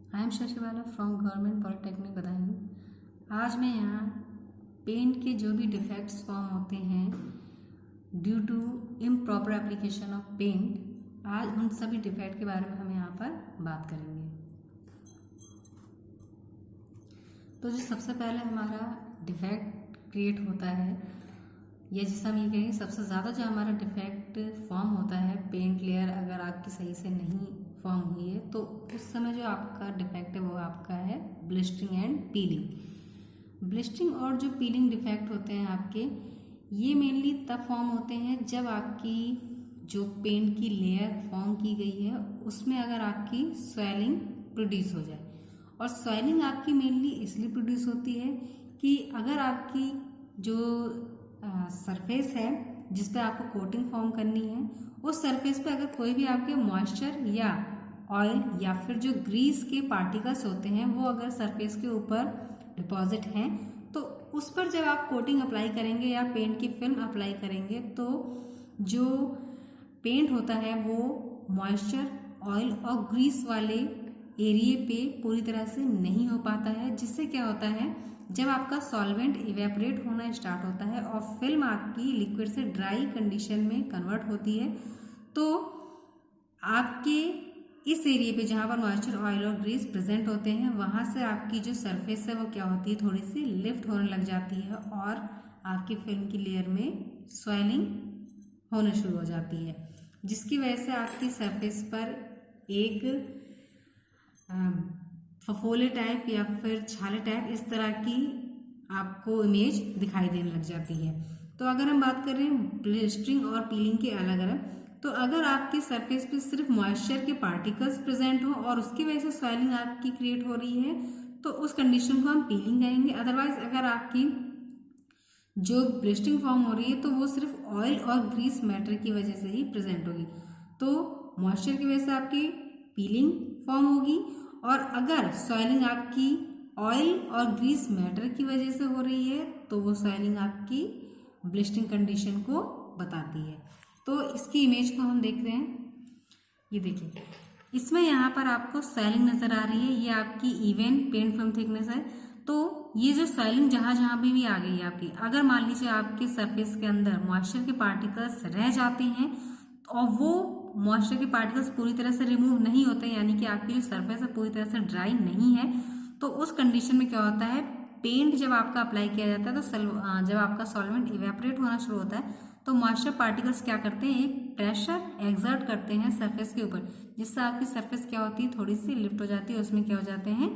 I am Shashibala from government polytechnic Badaun. आज मैं यहाँ पेंट के जो भी डिफेक्ट्स फॉर्म होते हैं due to improper application of paint, आज उन सभी डिफेक्ट के बारे में हम यहाँ पर बात करेंगे। तो जो सबसे पहले हमारा डिफेक्ट क्रिएट होता है, या जिसे हम ये कहेंगे सबसे ज़्यादा जो हमारा डिफेक्ट फॉर्म होता है, पेंट लेयर अगर आपकी सही से नहीं फॉर्म हुई है तो उस समय जो आपका डिफेक्ट है वो आपका है ब्लिस्टरिंग एंड पीलिंग। ब्लिस्टरिंग और जो पीलिंग डिफेक्ट होते हैं आपके, ये मेनली तब फॉर्म होते हैं जब आपकी जो पेंट की लेयर फॉर्म की गई है उसमें अगर आपकी स्वेलिंग प्रोड्यूस हो जाए। और स्वेलिंग आपकी मेनली इसलिए प्रोड्यूस होती है कि अगर आपकी जो सरफेस है जिस पे आपको कोटिंग फॉर्म करनी है, उस सरफेस पे अगर कोई भी आपके मॉइस्चर या ऑयल या फिर जो ग्रीस के पार्टिकल्स होते हैं वो अगर सरफेस के ऊपर डिपॉजिट हैं, तो उस पर जब आप कोटिंग अप्लाई करेंगे या पेंट की फिल्म अप्लाई करेंगे तो जो पेंट होता है वो मॉइस्चर, ऑयल और ग्रीस वाले एरिए पे पूरी तरह से नहीं हो पाता है, जिससे क्या होता है जब आपका सॉल्वेंट इवेपोरेट होना स्टार्ट होता है और फिल्म आपकी लिक्विड से ड्राई कंडीशन में कन्वर्ट होती है, तो आपके इस एरिया पे जहाँ पर मॉइस्चर, ऑयल और ग्रीस प्रेजेंट होते हैं वहाँ से आपकी जो सरफेस है वो क्या होती है, थोड़ी सी लिफ्ट होने लग जाती है और आपकी फिल्म की लेयर में स्वेलिंग होना शुरू हो जाती है, जिसकी वजह से आपकी सरफेस पर एक फफोले टाइप या फिर छाले टाइप इस तरह की आपको इमेज दिखाई देने लग जाती है। तो अगर हम बात करें ब्लिस्टरिंग और पीलिंग के अलग अलग, तो अगर आपकी सरफेस पे सिर्फ मॉइस्चर के पार्टिकल्स प्रेजेंट हो और उसकी वजह से स्वेलिंग आपकी क्रिएट हो रही है तो उस कंडीशन को हम पीलिंग कहेंगे। अदरवाइज अगर आपकी जो ब्लिस्टरिंग फॉर्म हो रही है तो वो सिर्फ ऑयल और ग्रीस मैटर की वजह से ही प्रेजेंट होगी, तो मॉइस्चर की वजह से आपकी पीलिंग फॉर्म होगी। और अगर स्वेलिंग आपकी ऑयल और ग्रीस मैटर की वजह से हो रही है तो वो स्वेलिंग आपकी ब्लिस्टरिंग कंडीशन को बताती है। तो इसकी इमेज को हम देख रहे हैं, ये देखिए इसमें यहाँ पर आपको स्वेलिंग नजर आ रही है, ये आपकी इवन पेंट फिल्म थिकनेस है। तो ये जो स्वेलिंग जहाँ जहाँ भी आ गई है आपकी, अगर मान लीजिए आपके सरफेस के अंदर मॉइस्चर के पार्टिकल्स रह जाते हैं और वो मॉइस्चर के पार्टिकल्स पूरी तरह से रिमूव नहीं होते, यानी कि आपकी जो सरफेस है पूरी तरह से ड्राई नहीं है, तो उस कंडीशन में क्या होता है, पेंट जब आपका अप्लाई किया जाता है तो जब आपका सॉल्वेंट इवेपोरेट होना शुरू होता है तो मॉइस्चर पार्टिकल्स क्या करते हैं, एक प्रेशर एक्सर्ट करते हैं सरफेस के ऊपर, जिससे आपकी सरफेस क्या होती है, थोड़ी सी लिफ्ट हो जाती है, उसमें क्या हो जाते हैं,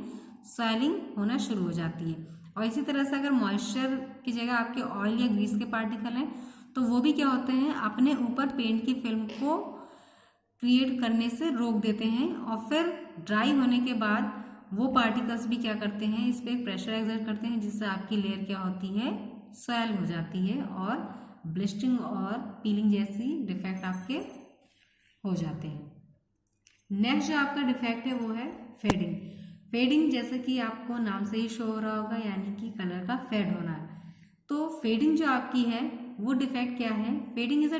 स्वेलिंग होना शुरू हो जाती है। और इसी तरह से अगर मॉइस्चर की जगह आपके ऑयल या ग्रीस के पार्टिकल हैं तो वो भी क्या होते हैं, अपने ऊपर पेंट की फिल्म को क्रिएट करने से रोक देते हैं और फिर ड्राई होने के बाद वो पार्टिकल्स भी क्या करते हैं, इस पर प्रेशर एक्सर्ट करते हैं, जिससे आपकी लेयर क्या होती है, स्वेल हो जाती है और ब्लिस्टरिंग और पीलिंग जैसी डिफेक्ट आपके हो जाते हैं। नेक्स्ट जो आपका डिफेक्ट है वो है फेडिंग। फेडिंग जैसे कि आपको नाम से ही शो हो रहा होगा, यानी कि कलर का फेड होना है। तो फेडिंग जो आपकी है वो डिफेक्ट क्या है, fading is a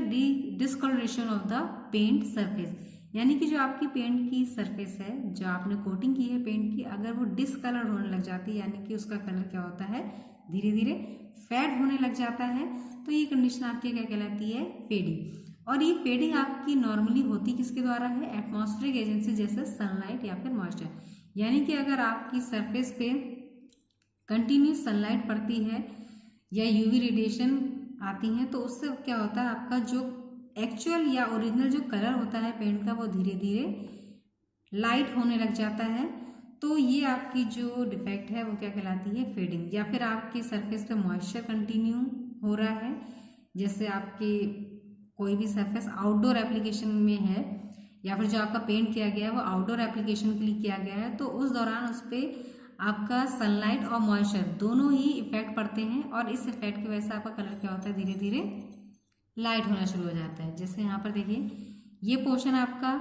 discolouration of the paint surface, यानी कि जो आपकी पेंट की सरफेस है, जो आपने कोटिंग की है पेंट की, अगर वो डिसकलर होने लग जाती है, यानी कि उसका कलर क्या होता है, धीरे धीरे फेड होने लग जाता है, तो ये कंडीशन आपकी क्या कहलाती है, फेडिंग। और ये फेडिंग आपकी नॉर्मली होती किसके द्वारा है, एटमॉस्फेरिक एजेंसी जैसे सनलाइट या फिर मॉइस्चर, यानी कि अगर आपकी सरफेस पे कंटिन्यूस सनलाइट पड़ती है या यूवी रेडिएशन आती हैं तो उससे क्या होता है, आपका जो एक्चुअल या ओरिजिनल जो कलर होता है पेंट का वो धीरे धीरे लाइट होने लग जाता है। तो ये आपकी जो डिफेक्ट है वो क्या कहलाती है, फेडिंग। या फिर आपकी सरफेस पे मॉइस्चर कंटिन्यू हो रहा है, जैसे आपके कोई भी सरफेस आउटडोर एप्लीकेशन में है या फिर जो आपका पेंट किया गया है वो आउटडोर एप्लीकेशन के लिए किया गया है, तो उस दौरान उस पर आपका सनलाइट और मॉइस्चर दोनों ही इफेक्ट पड़ते हैं और इस इफेक्ट की वजह से आपका कलर क्या होता है, धीरे धीरे लाइट होना शुरू हो जाता है। जैसे यहाँ पर देखिए ये पोर्शन आपका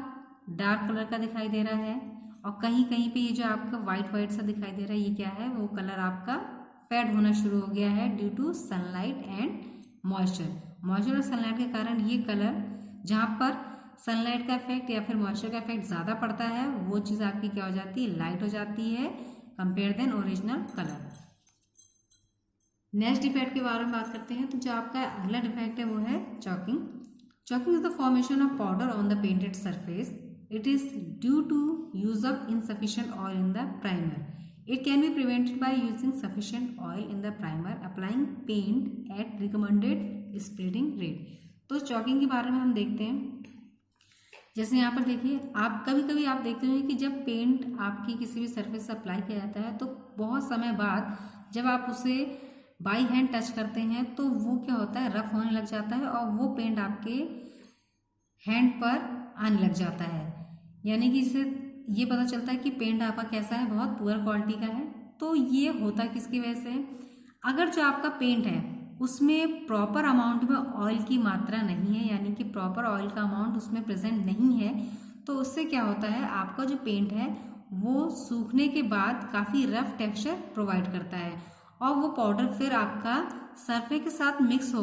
डार्क कलर का दिखाई दे रहा है और कहीं कहीं पे ये जो आपका व्हाइट व्हाइट सा दिखाई दे रहा है, ये क्या है, वो कलर आपका फेड होना शुरू हो गया है due to sunlight and moisture. Moisture और सनलाइट के कारण ये कलर जहाँ पर सनलाइट का इफेक्ट या फिर मॉइस्चर का इफेक्ट ज़्यादा पड़ता है, वो चीज़ आपकी क्या हो जाती है, लाइट हो जाती है compare then original colour. Next defect के बारे में बात करते हैं। तो जो आपका अगला डिफेक्ट है वो है chalking. Chalking is the formation of powder on the painted surface. It is due to use of insufficient oil in the primer. It can be prevented by using sufficient oil in the primer, applying paint at recommended spreading rate। तो choking के बारे में हम देखते हैं। जैसे यहाँ पर देखिए, आप कभी कभी आप देखते हैं कि जब पेंट आपकी किसी भी सरफेस से अप्लाई किया जाता है तो बहुत समय बाद जब आप उसे बाई हैंड टच करते हैं तो वो क्या होता है, रफ होने लग जाता है और वो पेंट आपके हैंड पर आने लग जाता है। यानी कि इससे ये पता चलता है कि पेंट आपका कैसा है, बहुत पुअर क्वालिटी का है। तो ये होता किसकी वजह से, अगर जो आपका पेंट है उसमें प्रॉपर अमाउंट में ऑयल की मात्रा नहीं है, यानी कि प्रॉपर ऑयल का अमाउंट उसमें प्रेजेंट नहीं है, तो उससे क्या होता है, आपका जो पेंट है वो सूखने के बाद काफ़ी रफ टेक्सचर प्रोवाइड करता है और वो पाउडर फिर आपका सरफेस के साथ मिक्स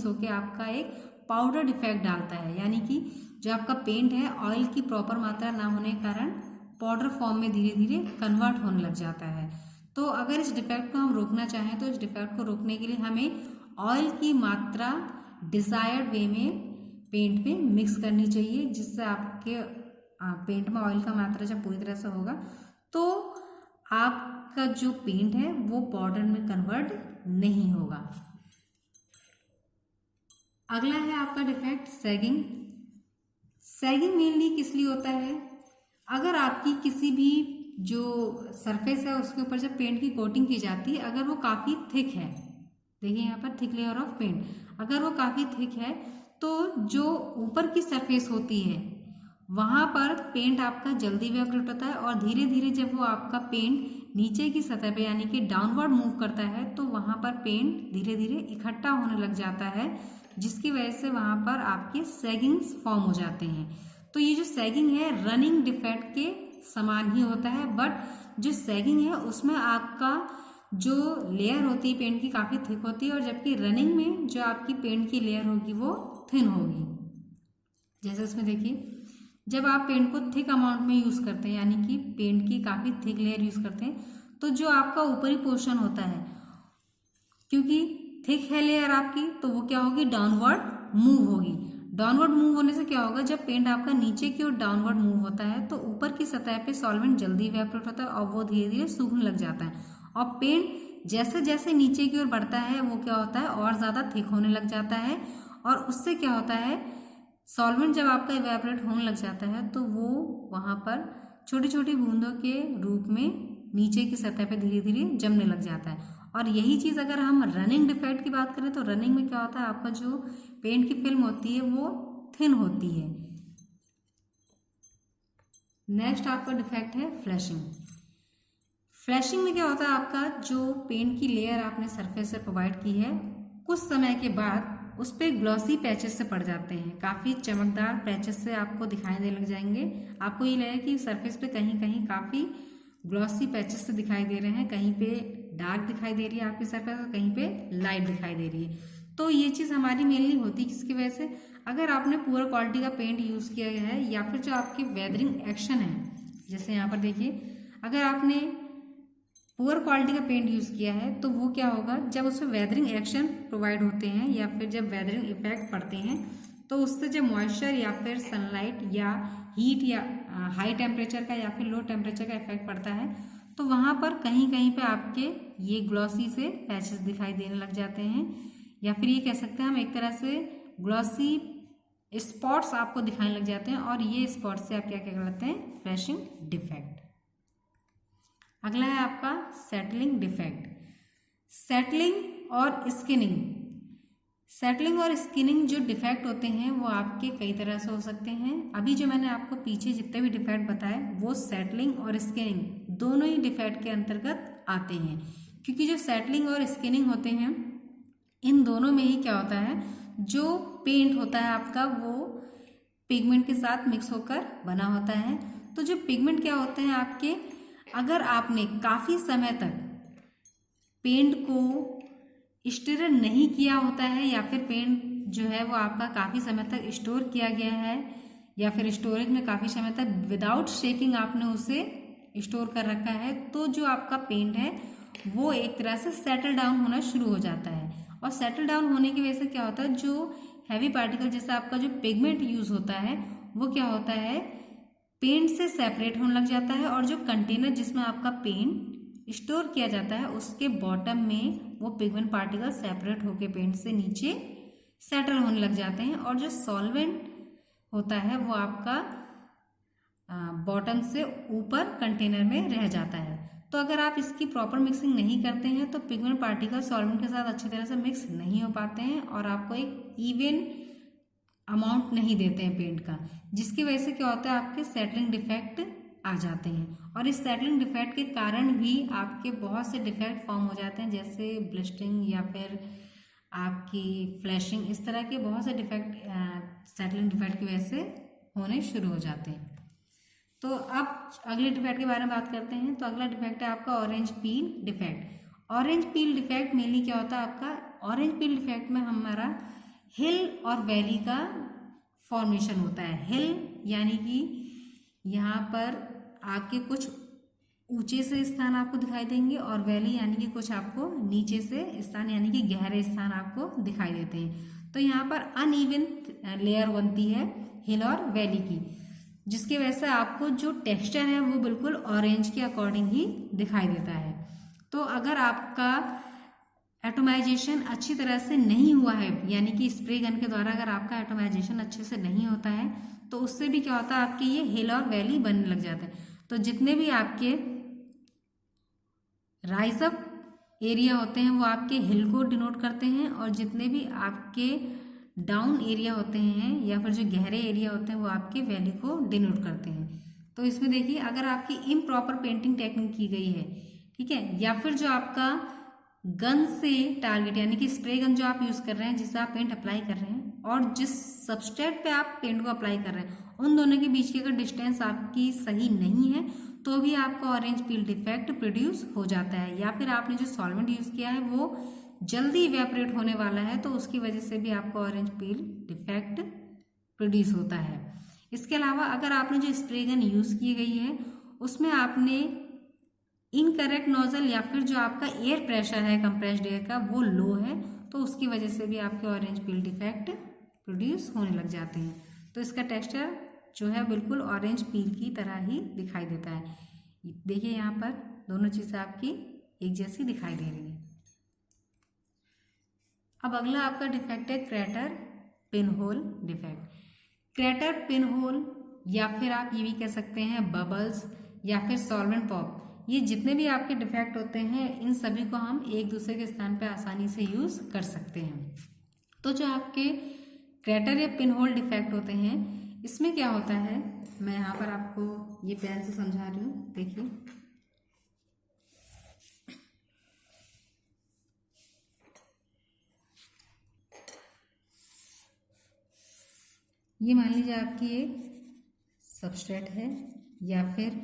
होकर आपका एक पाउडर डिफेक्ट डालता है। यानी कि जो आपका पेंट है ऑयल की प्रॉपर मात्रा ना होने के कारण पाउडर फॉर्म में धीरे धीरे कन्वर्ट होने लग जाता है। तो अगर इस डिफेक्ट को हम रोकना चाहें तो इस डिफेक्ट को रोकने के लिए हमें ऑयल की मात्रा डिजायर्ड वे में पेंट में मिक्स करनी चाहिए, जिससे आपके पेंट में ऑयल का मात्रा जब पूरी तरह से होगा तो आपका जो पेंट है वो पाउडर में कन्वर्ट नहीं होगा। अगला है आपका डिफेक्ट सैगिंग। सैगिंग मेनली किस लिए होता है, अगर आपकी किसी भी जो सरफेस है उसके ऊपर जब पेंट की कोटिंग की जाती है, अगर वो काफ़ी थिक है, देखिए यहाँ पर थिक लेयर ऑफ पेंट, अगर वो काफ़ी थिक है तो जो ऊपर की सरफेस होती है वहाँ पर पेंट आपका जल्दी इवेपोरेट होता है और धीरे धीरे जब वो आपका पेंट नीचे की सतह पे यानी कि डाउनवर्ड मूव करता है तो वहाँ पर पेंट धीरे धीरे इकट्ठा होने लग जाता है, जिसकी वजह से वहाँ पर आपके सैगिंग्स फॉर्म हो जाते हैं। तो ये जो सैगिंग है रनिंग डिफेक्ट के समान ही होता है, बट जो सैगिंग है उसमें आपका जो लेयर होती है पेंट की काफ़ी थिक होती है और जबकि रनिंग में जो आपकी पेंट की लेयर होगी वो थिन होगी। जैसे इसमें देखिए, जब आप पेंट को थिक अमाउंट में यूज़ करते हैं यानी कि पेंट की काफ़ी थिक लेयर यूज़ करते हैं तो जो आपका ऊपरी पोर्शन होता है, क्योंकि थिक है लेयर आपकी, तो वो क्या होगी, डाउनवर्ड मूव होगी। डाउनवर्ड मूव होने से क्या होगा, जब पेंट आपका नीचे की ओर डाउनवर्ड मूव होता है तो ऊपर की सतह पे सॉल्वेंट जल्दी इवेपोरेट होता है और वो धीरे धीरे सूखने लग जाता है और पेंट जैसे जैसे नीचे की ओर बढ़ता है वो क्या होता है, और ज़्यादा थिक होने लग जाता है और उससे क्या होता है, सॉल्वेंट जब आपका इवेपोरेट होने लग जाता है तो वो वहाँ पर छोटी छोटी बूंदों के रूप में नीचे की सतह पे धीरे धीरे जमने लग जाता है। और यही चीज़ अगर हम रनिंग डिफेक्ट की बात करें तो रनिंग में क्या होता है, आपका जो पेंट की फिल्म होती है वो थिन होती है। नेक्स्ट आपका डिफेक्ट है फ्लैशिंग। फ्लैशिंग में क्या होता है, आपका जो पेंट की लेयर आपने सरफेस से प्रोवाइड की है कुछ समय के बाद उस पर ग्लॉसी पैचेस से पड़ जाते हैं, काफ़ी चमकदार पैचेस से आपको दिखाई देने लग जाएंगे। आपको ये लगेगा कि सरफेस पे कहीं कहीं काफ़ी ग्लॉसी पैचेस से दिखाई दे रहे हैं, कहीं पे डार्क दिखाई दे रही है आपकी सरफेस और कहीं पे लाइट दिखाई दे रही है। तो ये चीज़ हमारी मेनली होती है किसकी वजह से, अगर आपने पुअर क्वालिटी का पेंट यूज़ किया गया है या फिर जो आपकी वेदरिंग एक्शन है, जैसे यहाँ पर देखिए अगर आपने पुअर क्वालिटी का पेंट यूज़ किया है तो वो क्या होगा, जब उसमें वेदरिंग एक्शन प्रोवाइड होते हैं या फिर जब वेदरिंग इफेक्ट पड़ते हैं तो उससे जब मॉइस्चर या फिर सनलाइट या हीट या हाई टेम्परेचर का या फिर लो टेम्परेचर का इफेक्ट पड़ता है तो वहाँ पर कहीं कहीं पे आपके ये ग्लॉसी से पैचेस दिखाई देने लग जाते हैं, या फिर ये कह सकते हैं हम एक तरह से ग्लॉसी स्पॉट्स आपको दिखाने लग जाते हैं और ये स्पॉट्स से आप क्या क्या कहलाते हैं, फ्लैशिंग डिफेक्ट। अगला है आपका सेटलिंग डिफेक्ट। सेटलिंग और स्किनिंग। सेटलिंग और स्किनिंग जो डिफेक्ट होते हैं वो आपके कई तरह से हो सकते हैं। अभी जो मैंने आपको पीछे जितने भी डिफेक्ट बताए वो सेटलिंग और स्किनिंग दोनों ही डिफेक्ट के अंतर्गत आते हैं, क्योंकि जो सेटलिंग और स्किनिंग होते हैं इन दोनों में ही क्या होता है, जो पेंट होता है आपका वो पिगमेंट के साथ मिक्स होकर बना होता है। तो जो पिगमेंट क्या होते हैं आपके, अगर आपने काफ़ी समय तक पेंट को स्टीरर नहीं किया होता है या फिर पेंट जो है वो आपका काफ़ी समय तक स्टोर किया गया है या फिर स्टोरेज में काफ़ी समय तक विदाउट शेकिंग आपने उसे स्टोर कर रखा है, तो जो आपका पेंट है वो एक तरह से सेटल डाउन होना शुरू हो जाता है। और सेटल डाउन होने की वजह से क्या होता है, जो हैवी पार्टिकल जैसे आपका जो पिगमेंट यूज़ होता है वो क्या होता है, पेंट से सेपरेट होने लग जाता है, और जो कंटेनर जिसमें आपका पेंट स्टोर किया जाता है उसके बॉटम में वो पिगमेंट पार्टिकल सेपरेट होकर पेंट से नीचे सेटल होने लग जाते हैं, और जो सॉल्वेंट होता है वो आपका बॉटम से ऊपर कंटेनर में रह जाता है। तो अगर आप इसकी प्रॉपर मिक्सिंग नहीं करते हैं तो पिगमेंट पार्टिकल सॉल्वेंट के साथ अच्छी तरह से मिक्स नहीं हो पाते हैं और आपको एक इवन अमाउंट नहीं देते हैं पेंट का, जिसकी वजह से क्या होता है, आपके सेटलिंग डिफेक्ट आ जाते हैं। और इस सेटलिंग डिफेक्ट के कारण भी आपके बहुत से डिफेक्ट फॉर्म हो जाते हैं, जैसे ब्लिस्टरिंग या फिर आपकी फ्लैशिंग, इस तरह के बहुत से डिफेक्ट सेटलिंग डिफेक्ट की वजह से होने शुरू हो जाते हैं। तो अब अगले डिफेक्ट के बारे में बात करते हैं। तो अगला डिफेक्ट है आपका orange peel defect. Orange peel defect mainly क्या होता है आपका, ऑरेंज पील डिफेक्ट में हमारा हिल और वैली का फॉर्मेशन होता है। हिल यानी कि यहाँ पर आपके कुछ ऊंचे से स्थान आपको दिखाई देंगे, और वैली यानी कि कुछ आपको नीचे से स्थान यानी कि गहरे स्थान आपको दिखाई देते हैं। तो यहाँ पर अनइवन लेयर बनती है हिल और वैली की, जिसकी वजह से आपको जो टेक्सचर है वो बिल्कुल ऑरेंज के अकॉर्डिंग ही दिखाई देता है। तो अगर आपका एटोमाइजेशन अच्छी तरह से नहीं हुआ है, यानी कि स्प्रे गन के द्वारा अगर आपका एटोमाइजेशन अच्छे से नहीं होता है, तो उससे भी क्या होता है, आपके ये हिल और वैली बनने लग जाते हैं। तो जितने भी आपके राइज अप एरिया होते हैं वो आपके हिल को डिनोट करते हैं, और जितने भी आपके डाउन एरिया होते हैं या फिर जो गहरे एरिया होते हैं वो आपके वैली को डिनोट करते हैं। तो इसमें देखिए, अगर आपकी इम्प्रॉपर पेंटिंग टेक्निक की गई है, ठीक है, या फिर जो आपका गन से टारगेट यानी कि स्प्रे गन जो आप यूज़ कर रहे हैं, जिससे आप पेंट अप्लाई कर रहे हैं, और जिस सबस्ट्रेट पे आप पेंट को अप्लाई कर रहे हैं, उन दोनों के बीच की अगर डिस्टेंस आपकी सही नहीं है तो भी आपका ऑरेंज पील डिफेक्ट प्रोड्यूस हो जाता है। या फिर आपने जो सॉल्वेंट यूज़ किया है वो जल्दी इवेपोरेट होने वाला है, तो उसकी वजह से भी आपको ऑरेंज पील डिफेक्ट प्रोड्यूस होता है। इसके अलावा अगर आपने जो स्प्रे गन यूज़ की गई है उसमें आपने इनकरेक्ट नोजल या फिर जो आपका एयर प्रेशर है कंप्रेस्ड एयर का वो लो है, तो उसकी वजह से भी आपके ऑरेंज पील डिफेक्ट प्रोड्यूस होने लग जाते हैं। तो इसका टेक्सचर जो है बिल्कुल ऑरेंज पील की तरह ही दिखाई देता है। देखिए यहाँ पर दोनों चीज़ें आपकी एक जैसी दिखाई दे रही है। अब अगला आपका डिफेक्ट है crater pin hole defect. Crater pin hole या फिर आप ये भी कह सकते हैं बबल्स या फिर सॉल्वेंट पॉप, ये जितने भी आपके डिफेक्ट होते हैं इन सभी को हम एक दूसरे के स्थान पे आसानी से यूज़ कर सकते हैं। तो जो आपके क्रैटर या पिन होल डिफेक्ट होते हैं इसमें क्या होता है, मैं यहाँ पर आपको ये पेन से समझा रही हूँ। देखिए, ये मान लीजिए आपकी एक सबस्ट्रेट है या फिर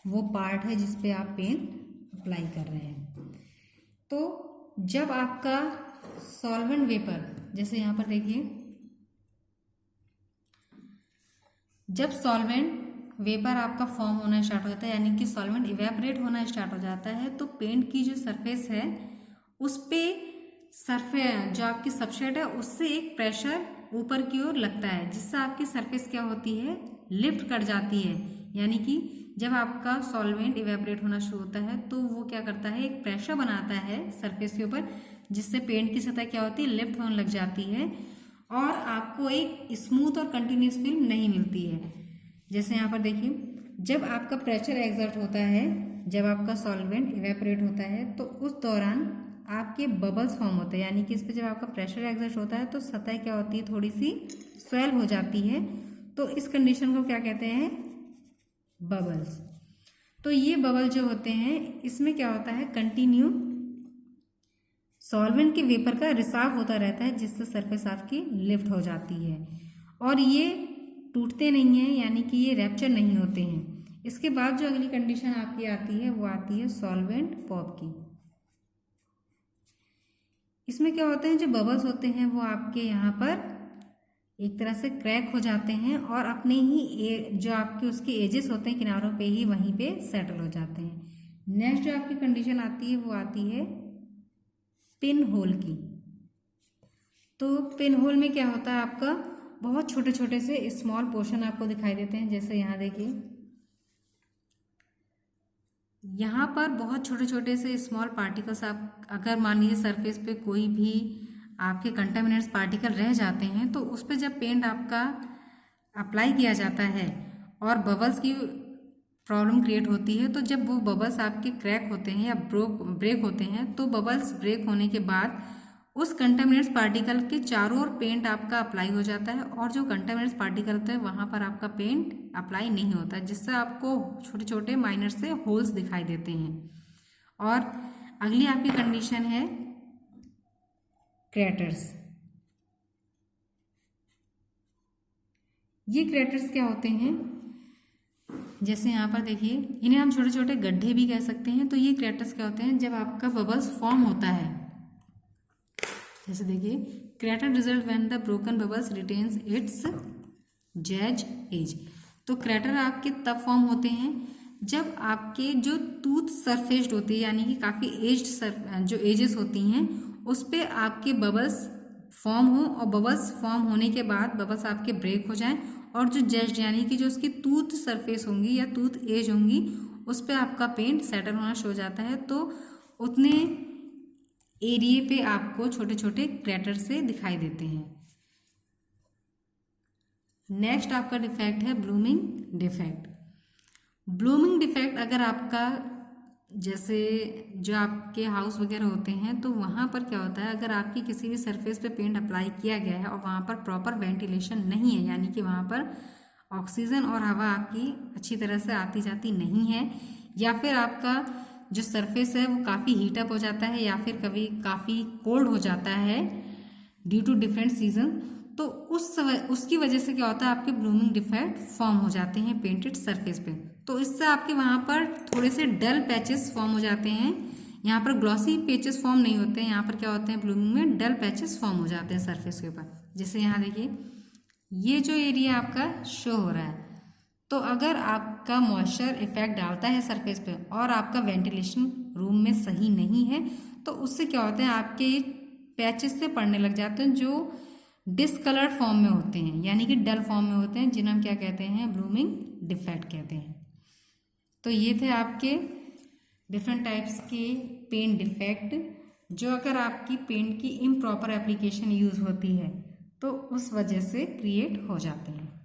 वो पार्ट है जिस पे आप पेंट अप्लाई कर रहे हैं। तो जब आपका सॉल्वेंट वेपर, जैसे यहाँ पर देखिए, जब सॉल्वेंट वेपर आपका फॉर्म होना स्टार्ट होता है यानी कि सॉल्वेंट इवेपोरेट होना स्टार्ट हो जाता है, तो पेंट की जो सरफेस है उस पे सरफेस जो आपकी सबस्ट्रेट है उससे एक प्रेशर ऊपर की ओर लगता है, जिससे आपकी सरफेस क्या होती है, लिफ्ट कर जाती है। यानी कि जब आपका सॉल्वेंट इवेपोरेट होना शुरू होता है तो वो क्या करता है, एक प्रेशर बनाता है सरफेस के ऊपर, जिससे पेंट की सतह क्या होती है, लिफ्ट होने लग जाती है और आपको एक स्मूथ और कंटिन्यूस फिल्म नहीं मिलती है। जैसे यहाँ पर देखिए, जब आपका प्रेशर एक्सर्ट होता है, जब आपका सॉल्वेंट इवेपोरेट होता है तो उस दौरान आपके बबल्स फॉर्म होते हैं। यानी कि इस पर जब आपका प्रेशर एक्सर्ट होता है तो सतह क्या होती है, थोड़ी सी स्वेल हो जाती है। तो इस कंडीशन को क्या कहते हैं, बबल्स। तो ये बबल जो होते हैं इसमें क्या होता है, कंटिन्यू सॉल्वेंट के वेपर का रिसाव होता रहता है, जिससे सरफेस आपकी लिफ्ट हो जाती है और ये टूटते नहीं हैं, यानी कि ये रैप्चर नहीं होते हैं। इसके बाद जो अगली कंडीशन आपकी आती है वो आती है सॉल्वेंट पॉप की। इसमें क्या होता है, जो बबल्स होते हैं वो आपके यहाँ पर एक तरह से क्रैक हो जाते हैं और अपने ही जो आपके उसके एजेस होते हैं किनारों पे ही वहीं पे सेटल हो जाते हैं। नेक्स्ट जो आपकी कंडीशन आती है वो आती है पिन होल की। तो पिन होल में क्या होता है, आपका बहुत छोटे छोटे से स्मॉल पोर्शन आपको दिखाई देते हैं। जैसे यहाँ देखिए, यहाँ पर बहुत छोटे छोटे से स्मॉल पार्टिकल्स, आप अगर मान लीजिए सरफेस पे कोई भी आपके कंटामिनेट्स पार्टिकल रह जाते हैं तो उस पर जब पेंट आपका अप्लाई किया जाता है और बबल्स की प्रॉब्लम क्रिएट होती है, तो जब वो बबल्स आपके क्रैक होते हैं या ब्रेक होते हैं, तो बबल्स ब्रेक होने के बाद उस कंटामिनेट्स पार्टिकल के चारों ओर पेंट आपका अप्लाई हो जाता है और जो कंटामिनेट्स पार्टिकल होता है वहाँ पर आपका पेंट अप्लाई नहीं होता, जिससे आपको छोटे छोटे माइनर से होल्स दिखाई देते हैं। और अगली आपकी कंडीशन है क्रैटर्स। ये क्रैटर्स क्या होते हैं, जैसे यहाँ पर देखिए, इन्हें हम छोटे छोटे गड्ढे भी कह सकते हैं। तो ये क्रैटर्स क्या होते हैं, जब आपका बबल्स फॉर्म होता है, जैसे देखिए, crater result when the broken bubbles retains its जैज एज। तो क्रैटर आपके तब फॉर्म होते हैं जब आपके जो टूथ सरफेस्ड होती है, यानी कि काफ़ी एज्ड जो एजेस होती हैं उस पे आपके बबल्स फॉर्म हो, और बबल्स फॉर्म होने के बाद बबल्स आपके ब्रेक हो जाएं और जो जस्ट यानी कि जो उसकी टूथ सरफेस होंगी या टूथ एज होंगी उस पे आपका पेंट सेटल होना शुरू हो जाता है। तो उतने एरिया पे आपको छोटे छोटे क्रैटर से दिखाई देते हैं। नेक्स्ट आपका डिफेक्ट है ब्लूमिंग डिफेक्ट। ब्लूमिंग डिफेक्ट अगर आपका, जैसे जो आपके हाउस वगैरह होते हैं तो वहाँ पर क्या होता है, अगर आपकी किसी भी सरफेस पे पेंट अप्लाई किया गया है और वहाँ पर प्रॉपर वेंटिलेशन नहीं है, यानी कि वहाँ पर ऑक्सीजन और हवा आपकी अच्छी तरह से आती जाती नहीं है, या फिर आपका जो सरफेस है वो काफ़ी हीटअप हो जाता है या फिर कभी काफ़ी कोल्ड हो जाता है ड्यू टू डिफरेंट सीजन, तो उसकी वजह से क्या होता है, आपके ब्लूमिंग डिफेक्ट फॉर्म हो जाते हैं पेंटेड सरफेस पे। तो इससे आपके वहाँ पर थोड़े से डल पैचेस फॉर्म हो जाते हैं। यहाँ पर ग्लॉसी पैचेस फॉर्म नहीं होते हैं, यहाँ पर क्या होते हैं, ब्लूमिंग में डल पैचेस फॉर्म हो जाते हैं सरफेस के ऊपर। जैसे यहाँ देखिए, ये जो एरिया आपका शो हो रहा है, तो अगर आपका मॉइस्चर इफेक्ट डालता है सरफेस पे और आपका वेंटिलेशन रूम में सही नहीं है, तो उससे क्या होता है, आपके पैचेस से पड़ने लग जाते हैं जो डिसकलर्ड फॉर्म में होते हैं, यानी कि डल फॉर्म में होते हैं, जिन्हें हम क्या कहते हैं, ब्लूमिंग डिफेक्ट कहते हैं। तो ये थे आपके डिफरेंट टाइप्स के पेंट डिफेक्ट, जो अगर आपकी पेंट की इम्प्रॉपर एप्लीकेशन यूज़ होती है तो उस वजह से क्रिएट हो जाते हैं।